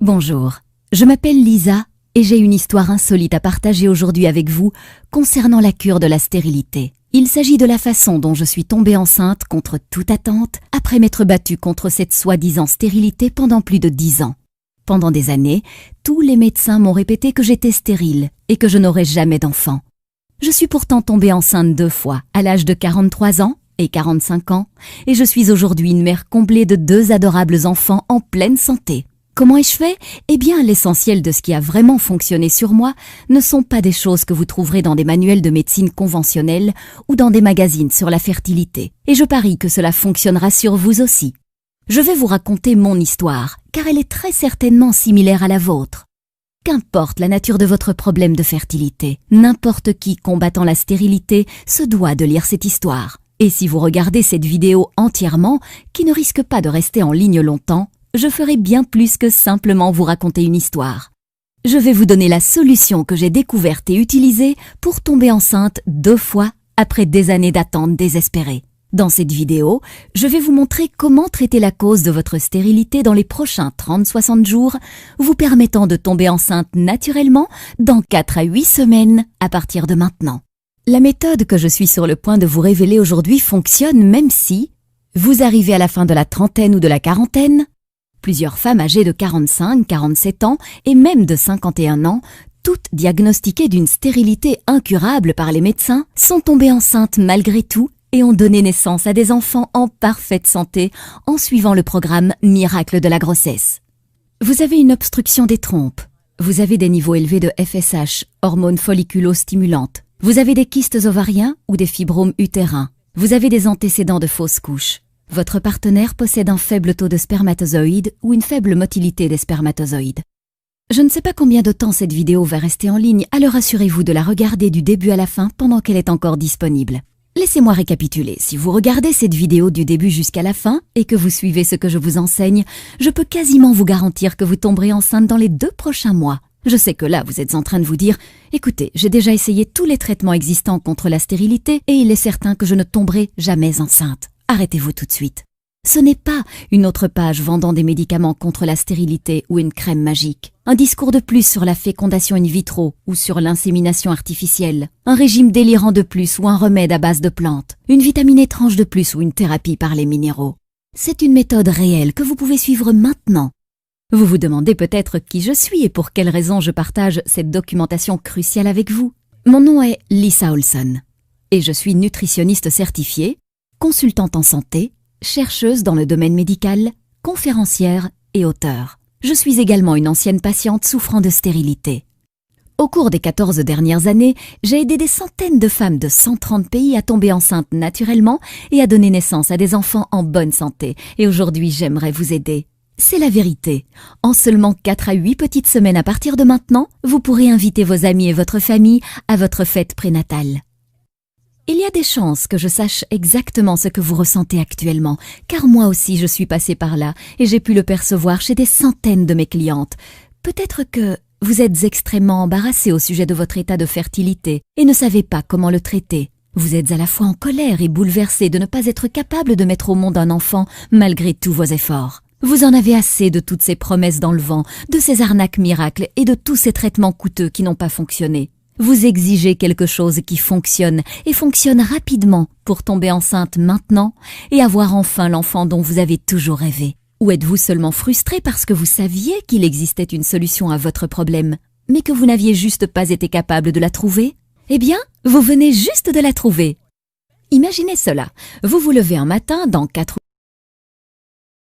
Bonjour, je m'appelle Lisa et j'ai une histoire insolite à partager aujourd'hui avec vous concernant la cure de la stérilité. Il s'agit de la façon dont je suis tombée enceinte contre toute attente après m'être battue contre cette soi-disant stérilité pendant plus de 10 ans. Pendant des années, tous les médecins m'ont répété que j'étais stérile et que je n'aurais jamais d'enfant. Je suis pourtant tombée enceinte 2 fois, à l'âge de 43 ans et 45 ans, et je suis aujourd'hui une mère comblée de 2 adorables enfants en pleine santé. Comment ai-je fait ? Eh bien, l'essentiel de ce qui a vraiment fonctionné sur moi ne sont pas des choses que vous trouverez dans des manuels de médecine conventionnels ou dans des magazines sur la fertilité. Et je parie que cela fonctionnera sur vous aussi. Je vais vous raconter mon histoire, car elle est très certainement similaire à la vôtre. Qu'importe la nature de votre problème de fertilité, n'importe qui combattant la stérilité se doit de lire cette histoire. Et si vous regardez cette vidéo entièrement, qui ne risque pas de rester en ligne longtemps, je ferai bien plus que simplement vous raconter une histoire. Je vais vous donner la solution que j'ai découverte et utilisée pour tomber enceinte 2 fois après des années d'attente désespérée. Dans cette vidéo, je vais vous montrer comment traiter la cause de votre stérilité dans les prochains 30-60 jours, vous permettant de tomber enceinte naturellement dans 4 à 8 semaines à partir de maintenant. La méthode que je suis sur le point de vous révéler aujourd'hui fonctionne même si vous arrivez à la fin de la trentaine ou de la quarantaine. Plusieurs femmes âgées de 45, 47 ans et même de 51 ans, toutes diagnostiquées d'une stérilité incurable par les médecins, sont tombées enceintes malgré tout et ont donné naissance à des enfants en parfaite santé en suivant le programme Miracle de la grossesse. Vous avez une obstruction des trompes, vous avez des niveaux élevés de FSH, hormones folliculo-stimulantes, vous avez des kystes ovariens ou des fibromes utérins, vous avez des antécédents de fausses couches. Votre partenaire possède un faible taux de spermatozoïdes ou une faible motilité des spermatozoïdes. Je ne sais pas combien de temps cette vidéo va rester en ligne, alors assurez-vous de la regarder du début à la fin pendant qu'elle est encore disponible. Laissez-moi récapituler. Si vous regardez cette vidéo du début jusqu'à la fin et que vous suivez ce que je vous enseigne, je peux quasiment vous garantir que vous tomberez enceinte dans les 2 prochains mois. Je sais que là, vous êtes en train de vous dire « Écoutez, j'ai déjà essayé tous les traitements existants contre la stérilité et il est certain que je ne tomberai jamais enceinte. » Arrêtez-vous tout de suite. Ce n'est pas une autre page vendant des médicaments contre la stérilité ou une crème magique. Un discours de plus sur la fécondation in vitro ou sur l'insémination artificielle. Un régime délirant de plus ou un remède à base de plantes. Une vitamine étrange de plus ou une thérapie par les minéraux. C'est une méthode réelle que vous pouvez suivre maintenant. Vous vous demandez peut-être qui je suis et pour quelles raisons je partage cette documentation cruciale avec vous. Mon nom est Lisa Olson et je suis nutritionniste certifiée, consultante en santé, chercheuse dans le domaine médical, conférencière et auteure. Je suis également une ancienne patiente souffrant de stérilité. Au cours des 14 dernières années, j'ai aidé des centaines de femmes de 130 pays à tomber enceintes naturellement et à donner naissance à des enfants en bonne santé. Et aujourd'hui, j'aimerais vous aider. C'est la vérité. En seulement 4 à 8 petites semaines à partir de maintenant, vous pourrez inviter vos amis et votre famille à votre fête prénatale. Il y a des chances que je sache exactement ce que vous ressentez actuellement, car moi aussi je suis passée par là et j'ai pu le percevoir chez des centaines de mes clientes. Peut-être que vous êtes extrêmement embarrassé au sujet de votre état de fertilité et ne savez pas comment le traiter. Vous êtes à la fois en colère et bouleversé de ne pas être capable de mettre au monde un enfant malgré tous vos efforts. Vous en avez assez de toutes ces promesses dans le vent, de ces arnaques miracles et de tous ces traitements coûteux qui n'ont pas fonctionné. Vous exigez quelque chose qui fonctionne et fonctionne rapidement pour tomber enceinte maintenant et avoir enfin l'enfant dont vous avez toujours rêvé. Ou êtes-vous seulement frustré parce que vous saviez qu'il existait une solution à votre problème, mais que vous n'aviez juste pas été capable de la trouver ? Eh bien, vous venez juste de la trouver. Imaginez cela. Vous vous levez un matin dans 4